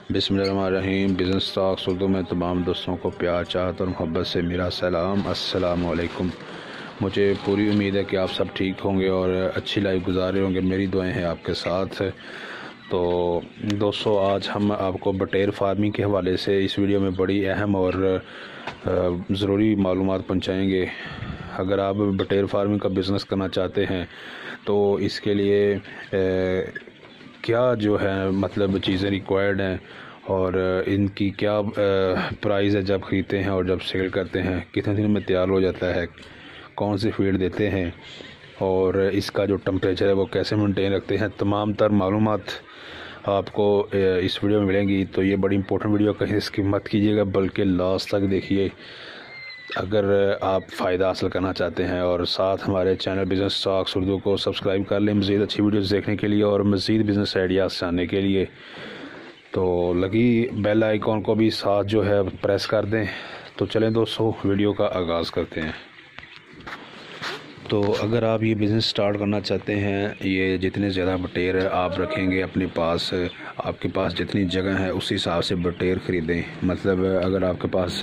बिस्मिल्लाहिर्रहमानिर्रहीम। Business talks Urdu में तमाम दोस्तों को प्यार चाहत और मोहब्बत से मेरा सलाम, अस्सलाम वालेकुम। मुझे पूरी उम्मीद है कि आप सब ठीक होंगे और अच्छी लाइफ गुजार रहे होंगे। मेरी दुआएं हैं आपके साथ। तो दोस्तों, आज हम आपको बटेर फार्मिंग के हवाले से इस वीडियो में बड़ी अहम और ज़रूरी मालूमात पहुँचाएँगे। अगर आप बटेर फार्मिंग का बिज़नेस करना चाहते हैं तो इसके लिए क्या जो है मतलब चीज़ें रिक्वायर्ड हैं और इनकी क्या प्राइस है जब ख़रीदते हैं और जब सेल करते हैं, कितने दिन में तैयार हो जाता है, कौन सी फीड देते हैं और इसका जो टेम्परेचर है वो कैसे मेंटेन रखते हैं, तमाम तर मालूमात आपको इस वीडियो में मिलेंगी। तो ये बड़ी इंपॉर्टेंट वीडियो, कहीं स्किप मत कीजिएगा बल्कि लास्ट तक देखिए अगर आप फ़ायदा हासिल करना चाहते हैं। और साथ हमारे चैनल बिज़नेस टॉक्स उर्दू को सब्सक्राइब कर लें मज़ीद अच्छी वीडियोस देखने के लिए और मज़ीद बिज़नेस आइडियाज़ जानने के लिए। तो लगी बेल आइकॉन को भी साथ जो है प्रेस कर दें। तो चलें दोस्तों, वीडियो का आगाज़ करते हैं। तो अगर आप ये बिज़नेस स्टार्ट करना चाहते हैं, ये जितने ज़्यादा बटेर आप रखेंगे अपने पास, आपके पास जितनी जगह है उस हिसाब से बटेर ख़रीदें। मतलब अगर आपके पास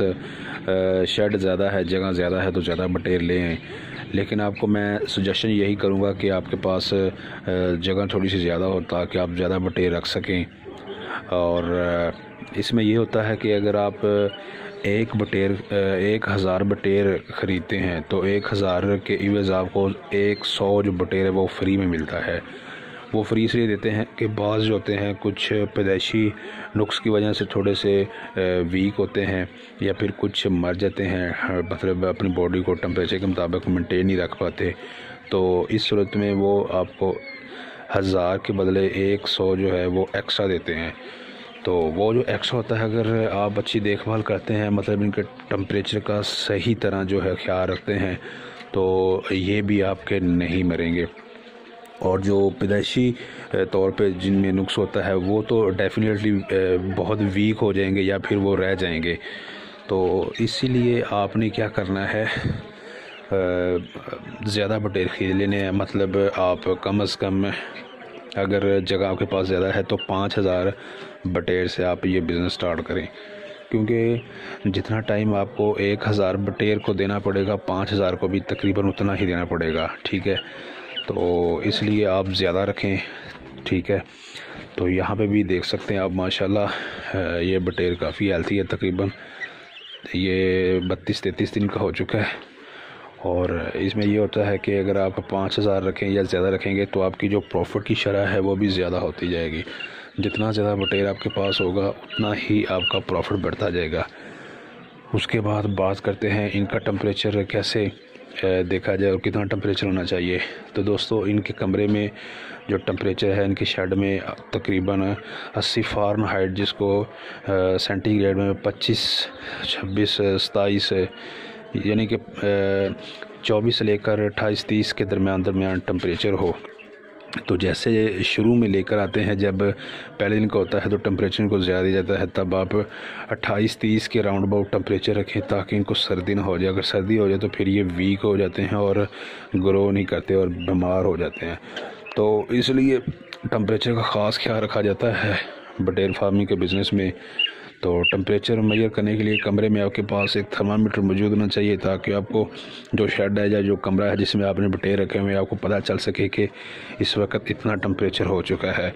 शेड ज़्यादा है, जगह ज़्यादा है तो ज़्यादा बटेर लें। लेकिन आपको मैं सजेशन यही करूँगा कि आपके पास जगह थोड़ी सी ज़्यादा हो ताकि आप ज़्यादा बटेर रख सकें। और इसमें ये होता है कि अगर आप 1000 बटेर ख़रीदते हैं तो 1000 के इवज़ आपको 100 जो बटेर है वो फ्री में मिलता है। वो फ्री इसलिए देते हैं कि बाज़ जो होते हैं कुछ पैदाइशी नुक्स की वजह से थोड़े से वीक होते हैं या फिर कुछ मर जाते हैं, मतलब अपनी बॉडी को टेम्परेचर के मुताबिक मेंटेन नहीं रख पाते। तो इस सूरत में वो आपको 1000 के बदले 100 जो है वो एक्स्ट्रा देते हैं। तो वो जो एक्स्ट्रा होता है, अगर आप अच्छी देखभाल करते हैं, मतलब इनके टेम्परेचर का सही तरह जो है ख्याल रखते हैं, तो ये भी आपके नहीं मरेंगे। और जो पैदाइशी तौर पे जिनमें नुक्स होता है वो तो डेफिनेटली बहुत वीक हो जाएंगे या फिर वो रह जाएंगे। तो इसीलिए आपने क्या करना है, ज़्यादा बटेर ख़रीद लेने हैं। मतलब आप कम से कम, अगर जगह आपके पास ज़्यादा है तो 5000 बटेर से आप ये बिज़नेस स्टार्ट करें, क्योंकि जितना टाइम आपको 1000 बटेर को देना पड़ेगा 5000 को भी तकरीबन उतना ही देना पड़ेगा। ठीक है, तो इसलिए आप ज़्यादा रखें। ठीक है, तो यहाँ पे भी देख सकते हैं आप माशाल्लाह ये बटेर काफ़ी हेल्थी है। तकरीबन ये 32-33 दिन का हो चुका है। और इसमें ये होता है कि अगर आप 5000 रखें या ज़्यादा रखेंगे तो आपकी जो प्रॉफिट की शरह है वो भी ज़्यादा होती जाएगी। जितना ज़्यादा बटेर आपके पास होगा उतना ही आपका प्रॉफिट बढ़ता जाएगा। उसके बाद बात करते हैं इनका टेम्परेचर कैसे देखा जाए और कितना टेम्परेचर होना चाहिए। तो दोस्तों, इनके कमरे में जो टेम्परेचर है इनके शेड में तकरीबन 80 फ़ारेनहाइट, जिसको सेंटीग्रेड में 25, 26, 27 यानी कि 24 से लेकर 28-30 के दरमियान टेम्परेचर हो। तो जैसे शुरू में लेकर आते हैं, जब पहले दिन का होता है तो टेम्परेचर इनको ज़्यादा दिया जाता है, तब आप 28-30 के राउंड अबाउट टेम्परेचर रखें ताकि इनको सर्दी ना हो जाए। अगर सर्दी हो जाए तो फिर ये वीक हो जाते हैं और ग्रो नहीं करते और बीमार हो जाते हैं। तो इसलिए टेम्परेचर का ख़ास ख्याल रखा जाता है बटेर फार्मिंग के बिज़नेस में। तो टेम्परेचर मेजर करने के लिए कमरे में आपके पास एक थर्मामीटर मौजूद होना चाहिए ताकि आपको जो शेड है या जो कमरा है जिसमें आपने बटेर रखे हुए हैं आपको पता चल सके कि इस वक्त इतना टेम्परेचर हो चुका है।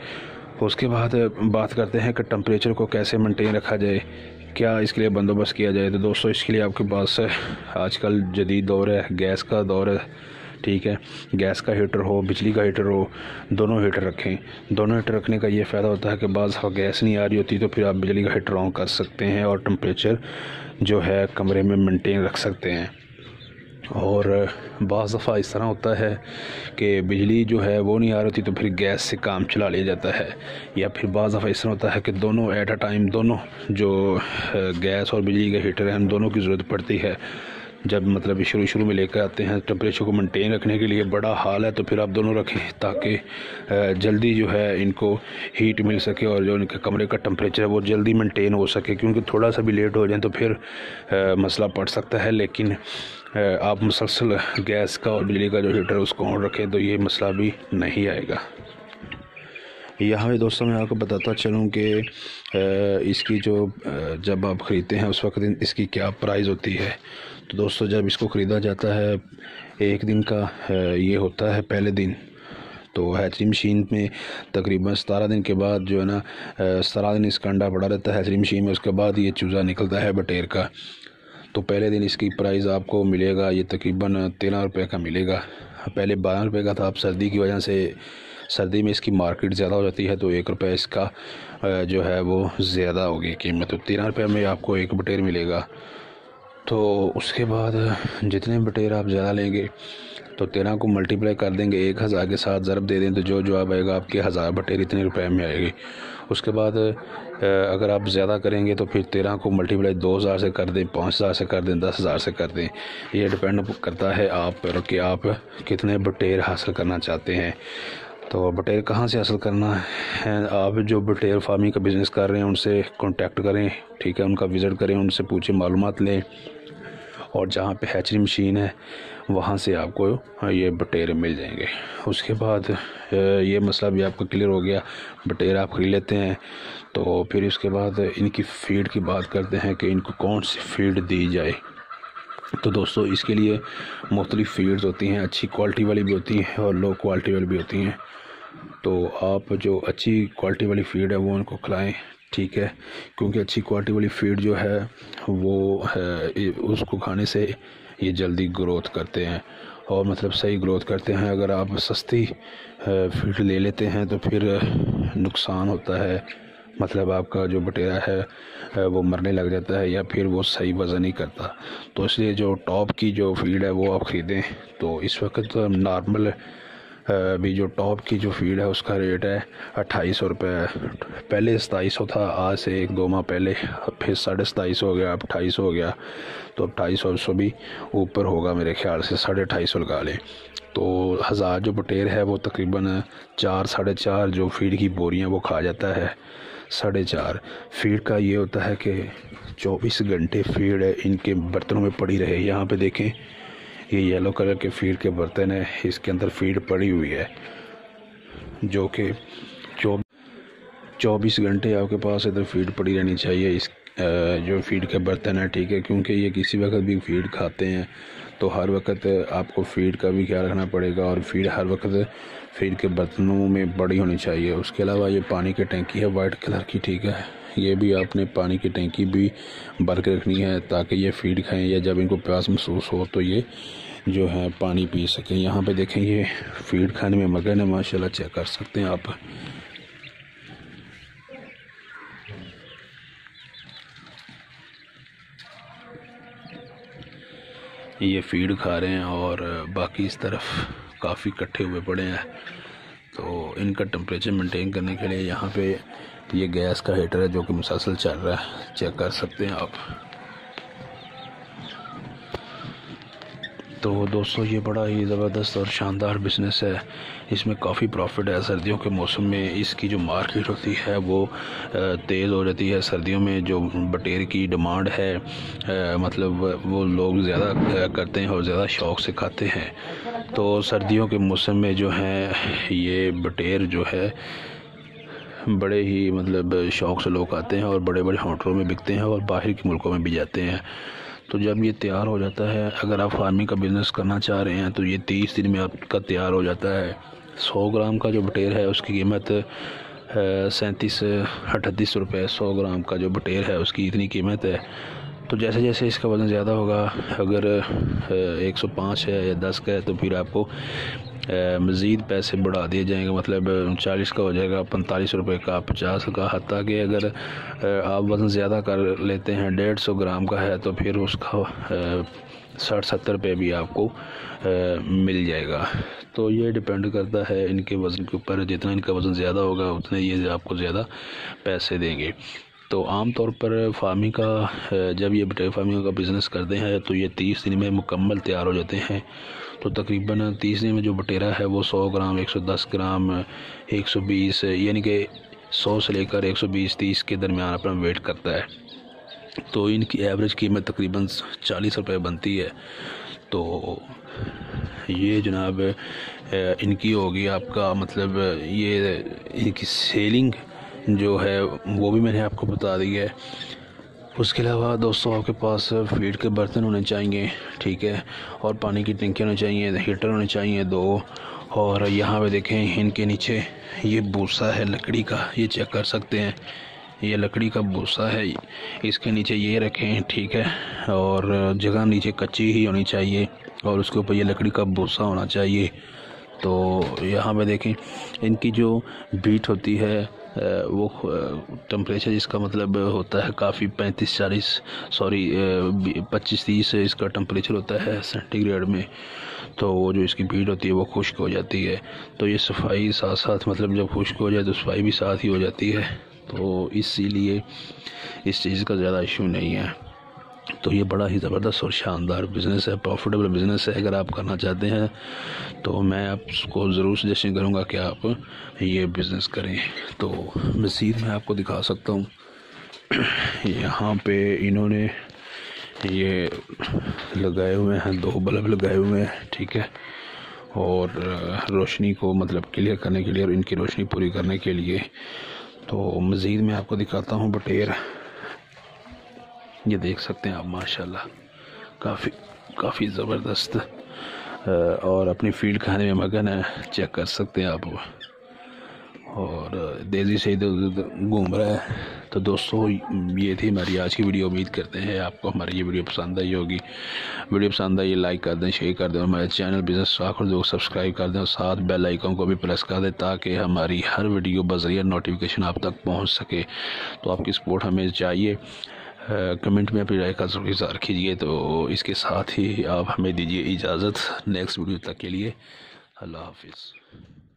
उसके बाद बात करते हैं कि टेम्परेचर को कैसे मेंटेन रखा जाए, क्या इसके लिए बंदोबस्त किया जाए। तो दोस्तों, इसके लिए आपके पास आजकल जदीद दौर है, गैस का दौर है। ठीक है, गैस का हीटर हो, बिजली का हीटर हो, दोनों हीटर रखें। दोनों हीटर रखने का ये फ़ायदा होता है कि बाज़ गैस नहीं आ रही होती तो फिर आप बिजली का हीटर ऑन कर सकते हैं और टेम्परेचर जो है कमरे में मेंटेन रख सकते हैं। और बाज़ दफ़ा इस तरह होता है कि बिजली जो है वो नहीं आ रही होती तो फिर गैस से काम चला लिया जाता है, या फिर बाज़ दफ़ा इस तरह होता है कि दोनों एट अ टाइम, दोनों जो गैस और बिजली का हीटर है हम दोनों की ज़रूरत पड़ती है। जब मतलब शुरू में लेकर आते हैं टेम्परेचर को मेंटेन रखने के लिए बड़ा हाल है तो फिर आप दोनों रखें ताकि जल्दी जो है इनको हीट मिल सके और जो इनके कमरे का टेम्परेचर है वो जल्दी मेंटेन हो सके। क्योंकि थोड़ा सा भी लेट हो जाए तो फिर मसला पड़ सकता है। लेकिन आप मुसलसल गैस का और बिजली का जो हीटर है उसको ऑन रखें तो ये मसला भी नहीं आएगा। यहाँ पे दोस्तों मैं आपको बताता चलूँ कि इसकी जो जब आप ख़रीदते हैं उस वक्त इसकी क्या प्राइस होती है। तो दोस्तों जब इसको ख़रीदा जाता है एक दिन का ये होता है पहले दिन, तो हैचरी मशीन में तकरीबन 17 दिन के बाद जो है ना 17 दिन इसका अंडा पड़ा रहता है हैचरी मशीन में। उसके बाद ये चूज़ा निकलता है बटेर का। तो पहले दिन इसकी प्राइस आपको मिलेगा ये तकरीबन 13 रुपये का मिलेगा। पहले 12 रुपये का था। अब सर्दी की वजह से सर्दी में इसकी मार्केट ज़्यादा हो जाती है तो 1 रुपये इसका जो है वो ज़्यादा होगी कीमत। तो 13 रुपये में आपको एक बटेर मिलेगा। तो उसके बाद जितने बटेर आप ज़्यादा लेंगे तो 13 को मल्टीप्लाई कर देंगे 1000 के साथ ज़रब दे दें तो जो जवाब आएगा आपके 1000 बटेर इतने रुपए में आएगी। उसके बाद अगर आप ज़्यादा करेंगे तो फिर 13 को मल्टीप्लाई 2000 से कर दें, 5000 से कर दें, 10,000 से कर दें। ये डिपेंड करता है आप पर कि आप कितने बटेर हासिल करना चाहते हैं। तो बटेर कहाँ से हासिल करना है, आप जो बटेर फार्मिंग का बिज़नेस कर रहे हैं उनसे कांटेक्ट करें, ठीक है, उनका विज़िट करें, उनसे पूछें, मालूमात लें, और जहाँ पे हैचरी मशीन है वहाँ से आपको ये बटेर मिल जाएंगे। उसके बाद ये मसला भी आपका क्लियर हो गया, बटेर आप खरीद लेते हैं। तो फिर उसके बाद इनकी फ़ीड की बात करते हैं कि इनको कौन सी फ़ीड दी जाए। तो दोस्तों इसके लिए मुख्तलिफ़ फ़ीड्स होती हैं, अच्छी क्वालिटी वाली भी होती हैं और लो क्वालिटी वाली भी होती हैं। तो आप जो अच्छी क्वालिटी वाली फ़ीड है वो उनको खिलाएँ, ठीक है, क्योंकि अच्छी क्वालिटी वाली फ़ीड जो है वो उसको खाने से ये जल्दी ग्रोथ करते हैं और मतलब सही ग्रोथ करते हैं। अगर आप सस्ती फीड ले लेते हैं तो फिर नुकसान होता है, मतलब आपका जो बटेरा है वो मरने लग जाता है या फिर वो सही वज़न नहीं करता। तो इसलिए जो टॉप की जो फीड है वो आप ख़रीदें। तो इस वक्त नॉर्मल भी जो टॉप की जो फीड है उसका रेट है 2800 रुपये। पहले 2700 था, आज से 1-2 माह पहले, फिर 2750 हो गया, अब 2800 हो गया। तो अब 2800 भी ऊपर होगा मेरे ख्याल से, 2850 लगा लें। तो 1000 जो बटेर है वो तकरीबन 4-4.5 जो फीड की बोरियां वो खा जाता है। 4.5 फीड का ये होता है कि 24 घंटे फीड इनके बर्तनों में पड़ी रहे। यहाँ पे देखें ये येलो कलर के फीड के बर्तन है, इसके अंदर फीड पड़ी हुई है जो कि 24 घंटे आपके पास इधर फीड पड़ी रहनी चाहिए। इस जो फीड के बर्तन है, ठीक है, क्योंकि ये किसी वक्त भी फीड खाते हैं तो हर वक्त आपको फीड का भी ख्याल रखना पड़ेगा और फीड हर वक्त फीड के बर्तनों में बड़ी होनी चाहिए। उसके अलावा ये पानी की टंकी है वाइट कलर की, ठीक है, ये भी आपने पानी की टंकी भी भर के रखनी है ताकि ये फीड खाएं या जब इनको प्यास महसूस हो तो ये जो है पानी पी सकें। यहाँ पे देखें ये फीड खाने में मगन है माशाल्लाह, चेक कर सकते हैं आप। ये फीड खा रहे हैं और बाकी इस तरफ काफ़ी इकट्ठे हुए पड़े हैं। तो इनका टेम्परेचर मेंटेन करने के लिए यहाँ पे ये गैस का हीटर है जो कि मुसलसल चल रहा है, चेक कर सकते हैं आप। तो दोस्तों ये बड़ा ही ज़बरदस्त और शानदार बिज़नेस है, इसमें काफ़ी प्रॉफिट है। सर्दियों के मौसम में इसकी जो मार्केट होती है वो तेज़ हो जाती है। सर्दियों में जो बटेर की डिमांड है मतलब वो लोग ज़्यादा करते हैं और ज़्यादा शौक़ से खाते हैं। तो सर्दियों के मौसम में जो है ये बटेर जो है बड़े ही मतलब शौक़ से लोग आते हैं और बड़े बड़े होटलों में बिकते हैं और बाहर के मुल्कों में भी जाते हैं। तो जब ये तैयार हो जाता है, अगर आप फार्मिंग का बिज़नेस करना चाह रहे हैं तो ये 30 दिन में आपका तैयार हो जाता है। 100 ग्राम का जो बटेर है उसकी कीमत 37-38 रुपये 100 ग्राम का जो बटेर है उसकी इतनी कीमत है। तो जैसे जैसे इसका वज़न ज़्यादा होगा, अगर 105 है या 10 का है तो फिर आपको मज़ीद पैसे बढ़ा दिए जाएंगे, मतलब 40 का हो जाएगा, 45 रुपये का, 50 का। हत्ता कि अगर आप वज़न ज़्यादा कर लेते हैं, 150 ग्राम का है तो फिर उसका 60-70 रुपये भी आपको मिल जाएगा। तो ये डिपेंड करता है इनके वज़न के ऊपर, जितना इनका वज़न ज़्यादा होगा उतने ये आपको ज़्यादा पैसे देंगे। तो आम तौर पर फार्मिंग का जब ये बटेर फार्मिंग का बिज़नेस करते हैं तो ये 30 दिन में मुकम्मल तैयार हो जाते हैं। तो तकरीबन 30 दिन में जो बटेरा है वो 100 ग्राम, 110 ग्राम, 120 यानी कि 100 से लेकर 120-30 के दरमियान अपना वेट करता है। तो इनकी एवरेज कीमत तकरीबन 40 रुपये बनती है। तो ये जनाब इनकी होगी आपका मतलब ये इनकी सेलिंग जो है वो भी मैंने आपको बता दी है। उसके अलावा दोस्तों आपके पास फीड के बर्तन होने चाहिए, ठीक है, और पानी की टंकी होनी चाहिए, हीटर होने चाहिए 2। और यहाँ पे देखें इनके नीचे ये भूसा है लकड़ी का, ये चेक कर सकते हैं, ये लकड़ी का भूसा है, इसके नीचे ये रखें, ठीक है। और जगह नीचे कच्ची ही होनी चाहिए और उसके ऊपर ये लकड़ी का भूसा होना चाहिए। तो यहाँ पे देखें इनकी जो बीट होती है वो टेम्परेचर जिसका मतलब होता है काफ़ी 25-30 इसका टेम्परेचर होता है सेंटीग्रेड में। तो वो जो इसकी बीट होती है वो खुश्क हो जाती है। तो ये सफाई साथ साथ मतलब जब खुश्क हो जाए तो सफाई भी साथ ही हो जाती है। तो इसीलिए इस चीज़ का ज़्यादा इशू नहीं है। तो ये बड़ा ही ज़बरदस्त और शानदार बिज़नेस है, प्रॉफिटेबल बिज़नेस है। अगर आप करना चाहते हैं तो मैं आपको ज़रूर सजेशन करूँगा कि आप ये बिज़नेस करें। तो मज़ीद मैं आपको दिखा सकता हूँ, यहाँ पे इन्होंने ये लगाए हुए हैं 2 बल्ब लगाए हुए हैं, ठीक है, और रोशनी को मतलब क्लियर करने के लिए और इनकी रोशनी पूरी करने के लिए। तो मज़ीद मैं आपको दिखाता हूँ बटेर, ये देख सकते हैं आप माशाल्लाह काफ़ी ज़बरदस्त और अपनी फील्ड खाने में मगन है, चेक कर सकते हैं आप। और तेज़ी से इधर घूम रहा है। तो दोस्तों ये थी हमारी आज की वीडियो। उम्मीद करते हैं आपको हमारी ये वीडियो पसंद आई होगी। वीडियो पसंद आई लाइक कर दें, शेयर कर दें, हमारे चैनल बिज़नेस टॉक को सब्सक्राइब कर दें और साथ बेल आइकन को भी प्रेस कर दें ताकि हमारी हर वीडियो बज़रिया नोटिफिकेशन आप तक पहुँच सके। तो आपकी सपोर्ट हमें चाहिए। कमेंट में अपनी राय का ज़रूर इज़हार कीजिए। तो इसके साथ ही आप हमें दीजिए इजाज़त नेक्स्ट वीडियो तक के लिए। अल्लाह हाफिज़।